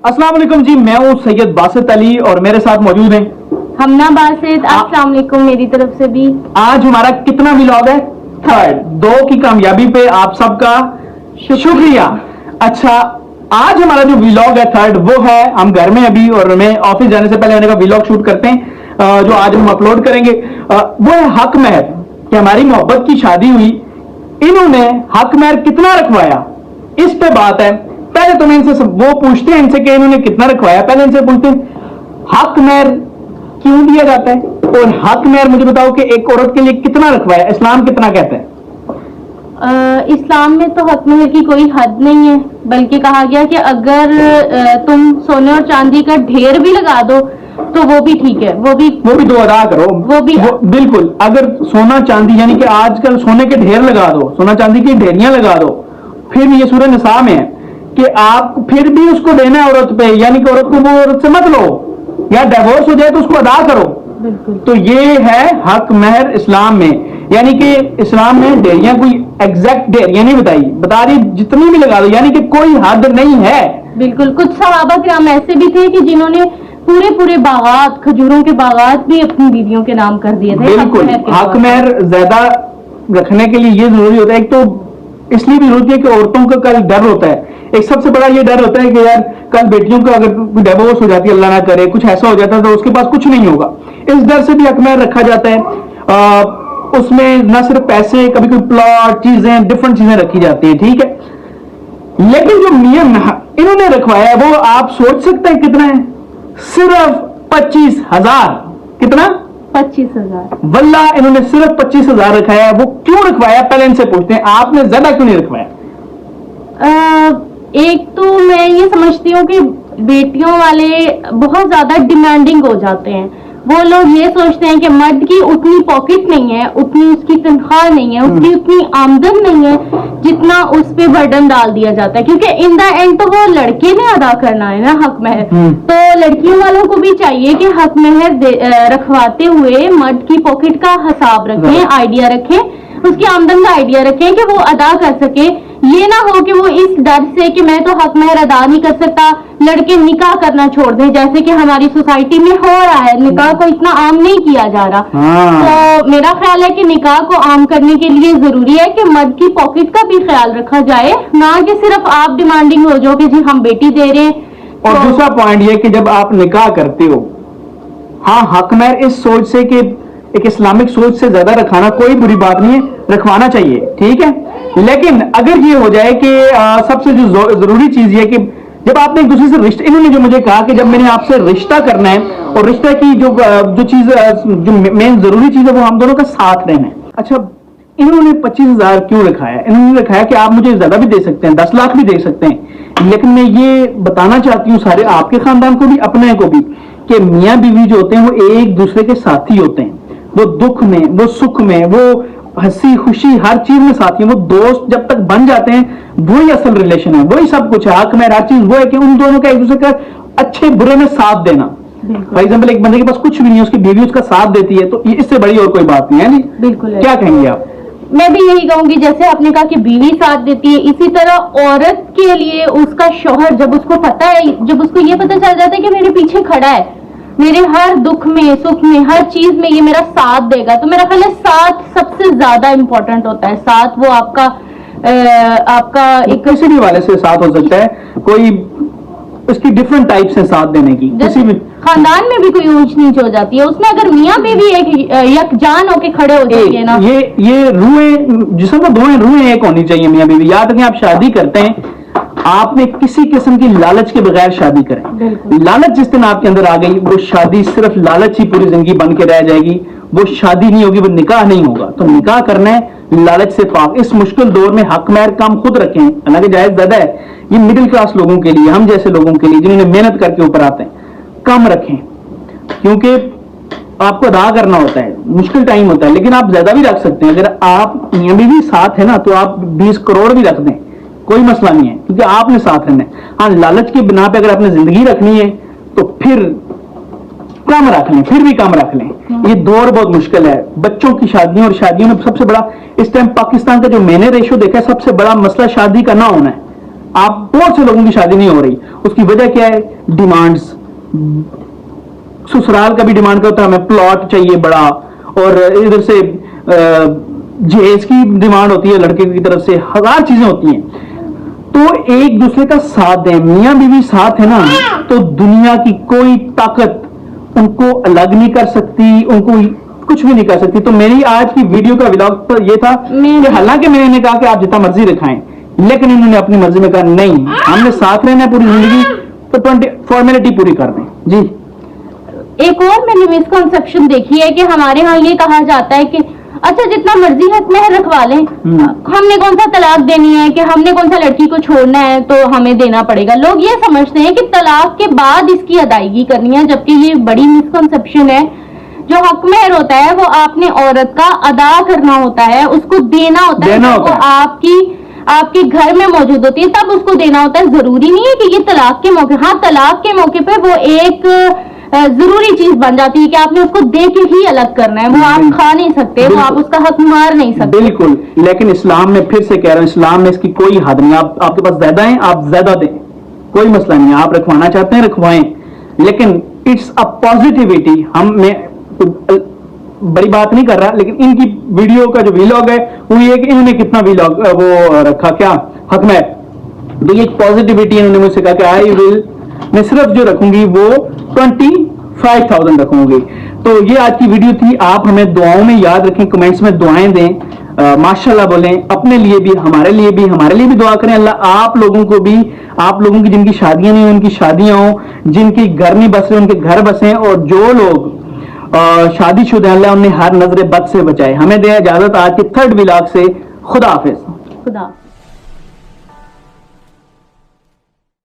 अस्सलाम वालेकुम जी, मैं हूँ सैयद बासित अली और मेरे साथ मौजूद हैं हमना बासित। अस्सलाम वालेकुम मेरी तरफ से भी। आज हमारा कितना व्लॉग है? थर्ड। 2 की कामयाबी पे आप सबका शुक्रिया। अच्छा, आज हमारा जो व्लॉग है थर्ड, वो है हम घर में अभी और हमें ऑफिस जाने से पहले होने का व्लॉग शूट करते हैं जो आज हम अपलोड करेंगे। वो है हक महर कि हमारी मोहब्बत की शादी हुई, इन्होंने हक महर कितना रखवाया, इस पे बात है। पहले तो मैं इनसे वो पूछते हैं इनसे कि इन्होंने कितना रखवाया, पहले इनसे पूछते हैं हक महर क्यों दिया जाता है, और हक महर मुझे बताओ कि एक औरत के लिए कितना रखवाया, इस्लाम कितना कहता है? इस्लाम में तो हक महर की कोई हद नहीं है, बल्कि कहा गया कि अगर तुम सोने और चांदी का ढेर भी लगा दो तो वो भी ठीक है, वो भी दो अदा करो, वो बिल्कुल। अगर सोना चांदी यानी कि आजकल सोने के ढेर लगा दो, सोना चांदी की ढेरियां लगा दो, फिर ये सूरह निसा में है कि आप फिर भी उसको देना है औरत पे, यानी कि औरत को वो औरत से मत लो, या डिवोर्स हो जाए तो उसको अदा करो। तो ये है हक महर इस्लाम में, यानी कि इस्लाम में ढेरियां कोई एग्जैक्ट ढेरियां नहीं बता रही जितनी भी लगा दो, यानी कि कोई हद नहीं है। बिल्कुल। कुछ सहाबा किराम ऐसे भी थे कि जिन्होंने पूरे बागात, खजूरों के बागात भी अपनी बीवियों के नाम कर दिए थे। बिल्कुल। हक महर ज्यादा रखने के लिए ये जरूरी होता है, एक तो इसलिए भी जरूरत है कि औरतों का कल डर होता है, एक सबसे बड़ा ये डर होता है कि यार कल बेटियों का अगर डिवोर्स हो जाती है, अल्लाह ना करे कुछ ऐसा हो जाता है तो उसके पास कुछ नहीं होगा, इस डर से भी हक महर रखा जाता है। उसमें न सिर्फ पैसे, कभी कोई प्लॉट, चीजें, डिफरेंट चीजें रखी जाती है, ठीक है। लेकिन जो मियां इन्होंने रखवाया है वो आप सोच सकते हैं कितना है? सिर्फ 25,000। कितना? 25,000। वल्ला इन्होंने सिर्फ 25,000 रखाया है। वो क्यों रखवाया, पहले इनसे पूछते हैं, आपने ज्यादा क्यों नहीं रखवाया? एक तो मैं ये समझती हूँ कि बेटियों वाले बहुत ज्यादा डिमांडिंग हो जाते हैं। वो लोग ये सोचते हैं कि मर्द की उतनी पॉकेट नहीं है, उतनी उसकी तनख्वाह नहीं है, उसकी उतनी आमदन नहीं है जितना उस पे बर्डन डाल दिया जाता है, क्योंकि इन द एंड तो वो लड़के ने अदा करना है ना हक महर। तो लड़कियों वालों को भी चाहिए कि हक महर रखवाते हुए मर्द की पॉकेट का हिसाब रखें, आइडिया रखें, उसकी आमदन का आइडिया रखें कि वो अदा कर सके। ये ना हो कि वो इस डर से कि मैं तो हक महर अदा नहीं कर सकता, लड़के निकाह करना छोड़ दें, जैसे कि हमारी सोसाइटी में हो रहा है। निकाह को इतना आम नहीं किया जा रहा। तो मेरा ख्याल है कि निकाह को आम करने के लिए जरूरी है कि मर्द की पॉकेट का भी ख्याल रखा जाए, ना कि सिर्फ आप डिमांडिंग हो जाओ कि जी हम बेटी दे रहे हैं। और तो दूसरा पॉइंट ये कि जब आप निकाह करते हो, हाँ हक महर इस सोच से कि एक इस्लामिक सोच से ज्यादा रखाना कोई बुरी बात नहीं है, रखवाना चाहिए, ठीक है। लेकिन अगर ये हो जाए कि सबसे जो जरूरी चीज ये कि जब आपने एक दूसरे से रिश्ता, इन्होंने जो मुझे कहा कि जब मैंने आपसे रिश्ता करना है और रिश्ता की जो चीज जो मेन जरूरी चीज है वो हम दोनों का साथ रहना है। अच्छा, इन्होंने 25,000 क्यों रखाया? इन्होंने रखाया कि आप मुझे ज्यादा भी दे सकते हैं, 10 लाख भी दे सकते हैं, लेकिन मैं ये बताना चाहती हूँ सारे आपके खानदान को भी, अपने को भी, कि मियाँ बीवी जो होते हैं वो एक दूसरे के साथी होते हैं। वो दुख में, वो सुख में, वो हंसी खुशी हर चीज में साथी है। वो दोस्त जब तक बन जाते हैं वही असल रिलेशन है, वही सब कुछ है। हक में हर चीज वो है कि उन दोनों का एक दूसरे का अच्छे बुरे में साथ देना। फॉर एग्जाम्पल, एक बंदे के पास कुछ भी नहीं है, उसकी बीवी उसका साथ देती है, तो इससे बड़ी और कोई बात नहीं है। नहीं, बिल्कुल। क्या कहेंगे आप? मैं भी यही कहूंगी, जैसे आपने कहा कि बीवी साथ देती है, इसी तरह औरत के लिए उसका शौहर, जब उसको पता है, जब उसको ये पता चल जाता है कि मेरे पीछे खड़ा है, मेरे हर दुख में, सुख में, हर चीज में ये मेरा साथ देगा, तो मेरा ख्याल है साथ सबसे ज्यादा इंपॉर्टेंट होता है। साथ वो आपका एक किसी भी वाले से साथ हो सकता है, कोई उसकी डिफरेंट टाइप से साथ देने की, किसी भी खानदान में भी कोई ऊंच नीच हो जाती है, उसमें अगर मियाँ बीवी एक यकजान होके खड़े हो जाएंगे ना, ये रूहें जिसमें दो रूहें एक होनी चाहिए मियाँ बीवी। याद रखें, आप शादी करते हैं, आपने किसी किस्म की लालच के बगैर शादी करें। लालच जिस दिन आपके अंदर आ गई, वो शादी सिर्फ लालच ही पूरी जिंदगी बन के रह जाएगी, वो शादी नहीं होगी, वो निकाह नहीं होगा। तो निकाह करना है लालच से पाक। इस मुश्किल दौर में हक महर कम खुद रखें, हालांकि जायज ज्यादा है, ये मिडिल क्लास लोगों के लिए, हम जैसे लोगों के लिए जिन्होंने मेहनत करके ऊपर आते हैं, कम रखें, क्योंकि आपको अदा करना होता है, मुश्किल टाइम होता है। लेकिन आप ज्यादा भी रख सकते हैं, अगर आप मियां बीवी साथ है ना, तो आप 20 करोड़ भी रख दें, कोई मसला नहीं है, क्योंकि आपने साथ रहना है। हाँ, लालच की बिना पे अगर आपने जिंदगी रखनी है तो फिर कम रख लें, फिर भी कम रख लें। ये दौर बहुत मुश्किल है। बच्चों की शादियों, और शादियों में सबसे बड़ा इस टाइम पाकिस्तान का जो मैंने रेशो देखा है, सबसे बड़ा मसला शादी का ना होना है। आप बहुत से लोगों की शादी नहीं हो रही, उसकी वजह क्या है? डिमांड्स। ससुराल का भी डिमांड क्या होता है? हमें प्लॉट चाहिए बड़ा, और इधर से जहेज की डिमांड होती है लड़के की तरफ से, हजार चीजें होती हैं। तो एक दूसरे का साथ दें, मियां बीवी साथ है ना, तो दुनिया की कोई ताकत उनको अलग नहीं कर सकती, उनको कुछ भी नहीं कर सकती। तो मेरी आज की वीडियो का व्लॉग तो ये था कि हालांकि मैंने इन्हें कहा कि आप जितना मर्जी दिखाएं, लेकिन इन्होंने अपनी मर्जी में कहा नहीं, हमने साथ रहना है पूरी जिंदगी, तो 20 फॉर्मेलिटी पूरी कर दें जी। एक और मैंने मिसकंसेप्शन देखी है कि हमारे यहाँ ये कहा जाता है कि अच्छा जितना मर्जी है उतना रखवा लें, हमने कौन सा तलाक देनी है, कि हमने कौन सा लड़की को छोड़ना है तो हमें देना पड़ेगा। लोग ये समझते हैं कि तलाक के बाद इसकी अदायगी करनी है, जबकि ये बड़ी मिसकंसेप्शन है। जो हक मेहर होता है वो आपने औरत का अदा करना होता है, उसको देना होता है, वो आपके घर में मौजूद होती है तब उसको देना होता है। जरूरी नहीं है कि ये तलाक के मौके, हाँ तलाक के मौके पे वो एक जरूरी चीज बन जाती है कि आपने उसको दे के ही अलग करना है, वो आप खा नहीं सकते, वो आप उसका हक मार नहीं सकते। बिल्कुल, लेकिन इस्लाम में, फिर से कह रहा हूं, इस्लाम में इसकी कोई हद नहीं। आपके पास ज्यादा है, आप ज्यादा दें, कोई मसला नहीं है। आप रखवाना चाहते हैं रखवाएं, लेकिन इट्स अ पॉजिटिविटी। मैं बड़ी बात नहीं कर रहा, लेकिन इनकी वीडियो का जो व्लॉग है वो ये कि इन्होंने कितना व्लॉग वो रखा, क्या हक में, तो ये पॉजिटिविटी इन्होंने मुझसे कहा कि आई विल, मैं सिर्फ जो रखूंगी वो 25,000 रखूंगी। तो ये आज की वीडियो थी। आप हमें दुआओं में याद रखें, कमेंट्स में दुआएं दें, माशाल्लाह बोलें, अपने लिए भी, हमारे लिए भी दुआ करें। अल्लाह आप लोगों को भी, आप लोगों की जिनकी शादियां नहीं, उनकी शादियां हो, जिनकी घर नहीं बस रहे उनके घर बसें, और जो लोग शादीशुदा हैं, अल्लाह उन्हें हर नजर बद से बचाए। हमें दे इजाजत आज के 3rd व्लॉग से। खुदा हाफिज। खुदा।